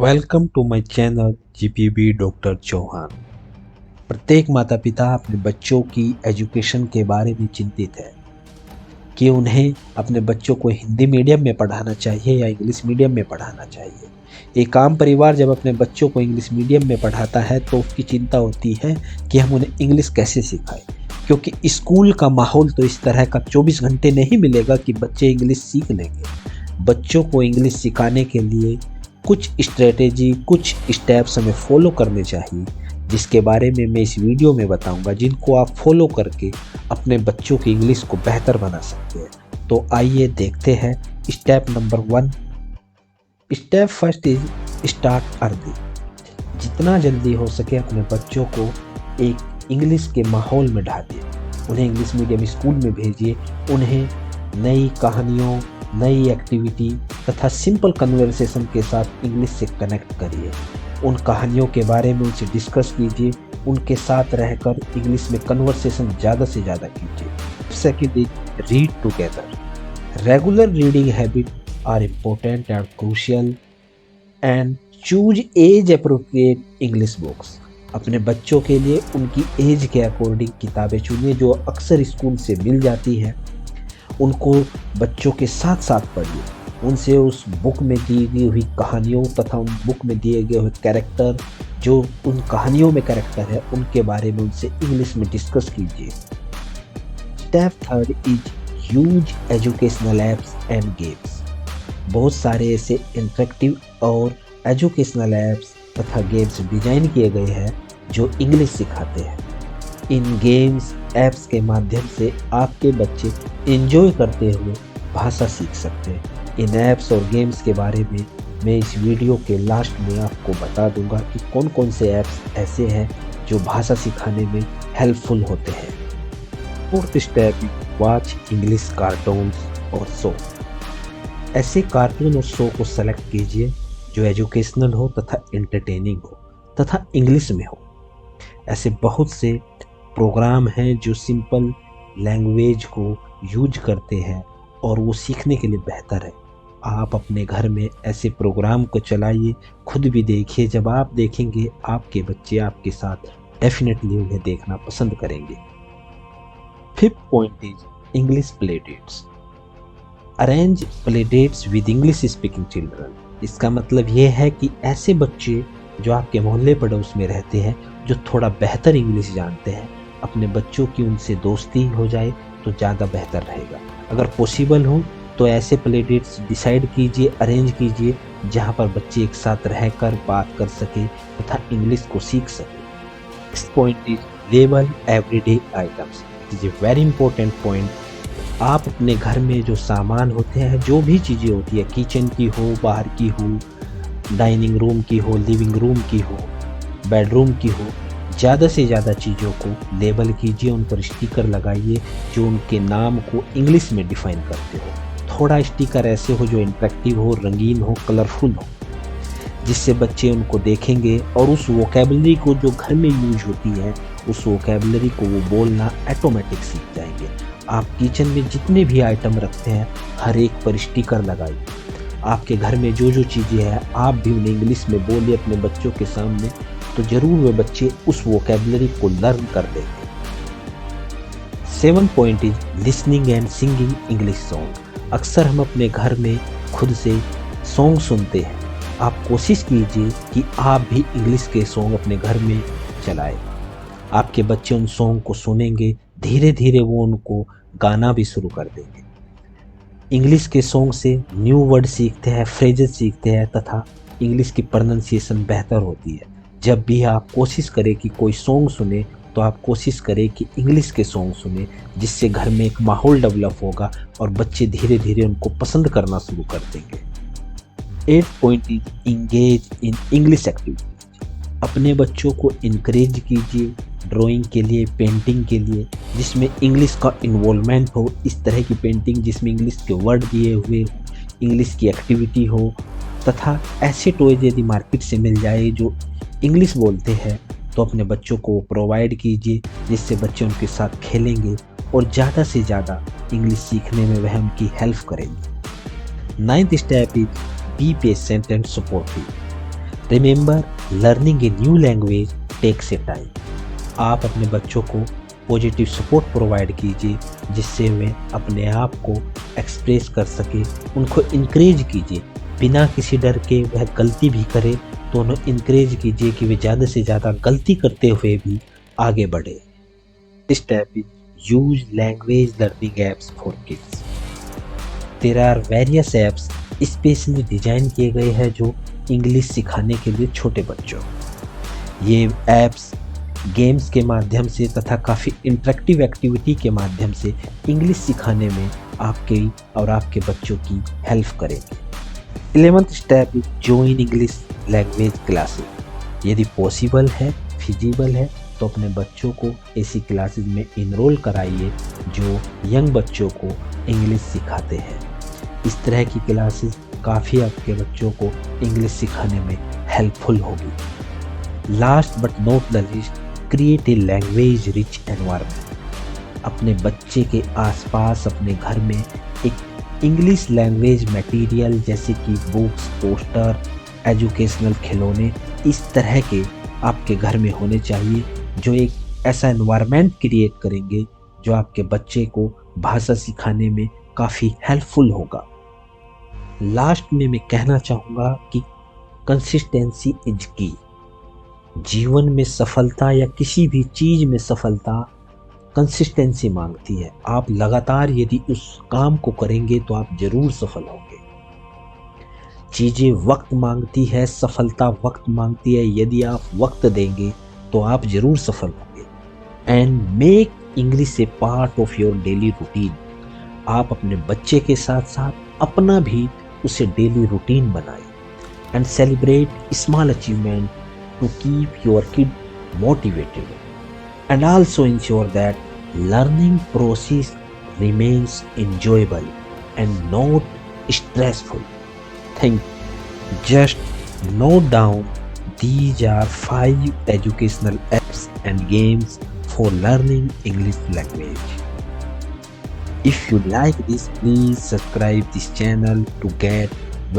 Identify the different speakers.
Speaker 1: Welcome to my channel GPB doctor Chauhan. प्रत्येक माता पिता अपने बच्चों की एजुकेशन के बारे में चिंतित है कि उन्हें अपने बच्चों को हिंदी मीडियम में पढ़ाना चाहिए या इंग्लिश मीडियम में पढ़ाना चाहिए। एक आम परिवार जब अपने बच्चों को इंग्लिश मीडियम में पढ़ाता है तो उसकी चिंता होती है कि हम उन्हें इंग्लिश कैसे सिखाएं, क्योंकि स्कूल का माहौल तो इस तरह का 24 घंटे नहीं मिलेगा कि बच्चे इंग्लिश सीख लेंगे। बच्चों को इंग्लिश सिखाने के लिए कुछ स्ट्रेटेजी, कुछ स्टेप्स हमें फॉलो करने चाहिए, जिसके बारे में मैं इस वीडियो में बताऊंगा, जिनको आप फॉलो करके अपने बच्चों की इंग्लिश को बेहतर बना सकते हैं। तो आइए देखते हैं। Step number 1। Step first is start early. जितना जल्दी हो सके अपने बच्चों को एक इंग्लिश के माहौल में ढालिए, उन्हें इंग्लिश मीडियम स्कूल में भेजिए, उन्हें नई कहानियों, नई एक्टिविटी तथा सिंपल कन्वर्सेशन के साथ इंग्लिश से कनेक्ट करिए। उन कहानियों के बारे में उनसे डिस्कस कीजिए, उनके साथ रहकर इंग्लिश में कन्वर्सेशन ज़्यादा से ज़्यादा कीजिए। Second is read together. Regular reading habit are important and crucial and choose as appropriate English books. अपने बच्चों के लिए उनकी एज के अकॉर्डिंग किताबें चुनिए जो अक्सर स्कूल से मिल जाती हैं। उनको बच्चों के साथ साथ पढ़िए, उनसे उस बुक में दी गई हुई कहानियों तथा उन बुक में दिए गए हुए कैरेक्टर, जो उन कहानियों में कैरेक्टर है, उनके बारे में उनसे इंग्लिश में डिस्कस कीजिए। Step third is use educational apps and games. बहुत सारे ऐसे इंटरेक्टिव और एजुकेशनल ऐप्स तथा गेम्स डिजाइन किए गए हैं जो इंग्लिश सिखाते हैं। इन गेम्स ऐप्स के माध्यम से आपके बच्चे एंजॉय करते हुए भाषा सीख सकते हैं। इन ऐप्स और गेम्स के बारे में मैं इस वीडियो के लास्ट में आपको बता दूंगा कि कौन कौन से ऐप्स ऐसे हैं जो भाषा सिखाने में हेल्पफुल होते हैं। Fourth step, watch English cartoons और शो। ऐसे कार्टून और शो को सेलेक्ट कीजिए जो एजुकेशनल हो तथा एंटरटेनिंग हो तथा इंग्लिश में हो। ऐसे बहुत से प्रोग्राम हैं जो सिंपल लैंग्वेज को यूज करते हैं और वो सीखने के लिए बेहतर है। आप अपने घर में ऐसे प्रोग्राम को चलाइए, खुद भी देखिए। जब आप देखेंगे आपके बच्चे आपके साथ डेफिनेटली उन्हें देखना पसंद करेंगे। Fifth point is English play dates. Arrange play dates with English speaking children. इसका मतलब ये है कि ऐसे बच्चे जो आपके मोहल्ले पड़ोस में रहते हैं, जो थोड़ा बेहतर इंग्लिश जानते हैं, अपने बच्चों की उनसे दोस्ती हो जाए तो ज़्यादा बेहतर रहेगा। अगर पॉसिबल हो तो ऐसे प्ले डेट्स डिसाइड कीजिए, अरेंज कीजिए, जहाँ पर बच्चे एक साथ रहकर बात कर सके तथा इंग्लिश को सीख सके। Next point is label everyday items. It is a very important point. आप अपने घर में जो सामान होते हैं, जो भी चीज़ें होती है, किचन की हो, बाहर की हो, डाइनिंग रूम की हो, लिविंग रूम की हो, बेडरूम की हो, ज़्यादा से ज़्यादा चीज़ों को लेबल कीजिए, उन पर स्टिकर लगाइए जो उनके नाम को इंग्लिश में डिफाइन करते हो। थोड़ा स्टिकर ऐसे हो जो इंटरेक्टिव हो, रंगीन हो, कलरफुल हो, जिससे बच्चे उनको देखेंगे और उस वोकेबलरी को जो घर में यूज होती है, उस वोकेबलरी को वो बोलना ऑटोमेटिक सीख जाएंगे। आप किचन में जितने भी आइटम रखते हैं, हर एक पर स्टिकर लगाइए। आपके घर में जो जो चीज़ें हैं, आप भी उन्हें इंग्लिश में बोलिए अपने बच्चों के सामने, तो ज़रूर वे बच्चे उस वोकेबलरी को लर्न कर देंगे। 7 point is listening and singing English song. अक्सर हम अपने घर में खुद से सॉन्ग सुनते हैं। आप कोशिश कीजिए कि आप भी इंग्लिश के सॉन्ग अपने घर में चलाएं। आपके बच्चे उन सॉन्ग को सुनेंगे, धीरे धीरे वो उनको गाना भी शुरू कर देंगे। इंग्लिश के सॉन्ग से न्यू वर्ड सीखते हैं, फ्रेजेस सीखते हैं तथा इंग्लिश की प्रोनाउंसिएशन बेहतर होती है। जब भी आप कोशिश करें कि कोई सॉन्ग सुने, तो आप कोशिश करें कि इंग्लिश के सॉन्ग सुने, जिससे घर में एक माहौल डेवलप होगा और बच्चे धीरे धीरे उनको पसंद करना शुरू कर देंगे। 8 point is engage in English activity. अपने बच्चों को इनकरेज कीजिए ड्राइंग के लिए, पेंटिंग के लिए, जिसमें इंग्लिश का इन्वॉल्वमेंट हो। इस तरह की पेंटिंग जिसमें इंग्लिश के वर्ड दिए हुए, इंग्लिश की एक्टिविटी हो, तथा ऐसे टॉयज यदि मार्केट से मिल जाए जो इंग्लिश बोलते हैं, तो अपने बच्चों को प्रोवाइड कीजिए, जिससे बच्चे उनके साथ खेलेंगे और ज़्यादा से ज़्यादा इंग्लिश सीखने में वह उनकी हेल्प करेंगे। 9th step is be patient and supportive. Remember, learning a new language takes a time. आप अपने बच्चों को पॉजिटिव सपोर्ट प्रोवाइड कीजिए जिससे वे अपने आप को एक्सप्रेस कर सके। उनको इनक्रेज कीजिए, बिना किसी डर के वह गलती भी करे तो उन्हें इनक्रेज कीजिए कि वे ज़्यादा से ज़्यादा गलती करते हुए भी आगे बढ़े। This step is use language learning apps for kids. There are various apps specially design किए गए हैं जो इंग्लिश सिखाने के लिए छोटे बच्चों। ये ऐप्स गेम्स के माध्यम से तथा काफ़ी इंटरेक्टिव एक्टिविटी के माध्यम से इंग्लिश सिखाने में आपके और आपके बच्चों की हेल्प करेंगे। 11th step is join English language classes. यदि पॉसिबल है, फिजिबल है तो अपने बच्चों को ऐसी क्लासेस में इनरोल कराइए जो यंग बच्चों को इंग्लिश सिखाते हैं। इस तरह की क्लासेस काफ़ी आपके बच्चों को इंग्लिश सिखाने में हेल्पफुल होगी। Last but not the least, create a language rich environment. अपने बच्चे के आसपास अपने घर में एक इंग्लिश लैंग्वेज मटेरियल जैसे कि बुक्स, पोस्टर, एजुकेशनल खिलौने इस तरह के आपके घर में होने चाहिए जो एक ऐसा एनवायरनमेंट क्रिएट करेंगे जो आपके बच्चे को भाषा सिखाने में काफ़ी हेल्पफुल होगा। लास्ट में मैं कहना चाहूँगा कि कंसिस्टेंसी इज की। जीवन में सफलता या किसी भी चीज़ में सफलता कंसिस्टेंसी मांगती है। आप लगातार यदि उस काम को करेंगे तो आप जरूर सफल होंगे। चीज़ें वक्त मांगती है, सफलता वक्त मांगती है। यदि आप वक्त देंगे तो आप जरूर सफल होंगे। And make English A part of your daily routine. आप अपने बच्चे के साथ साथ अपना भी उसे डेली रूटीन बनाएं। And celebrate small achievement to keep your kid motivated, and also ensure that learning process remains enjoyable and not stressful. Just note down, these are 5 educational apps and games for learning English language. If you like this, please subscribe this channel to get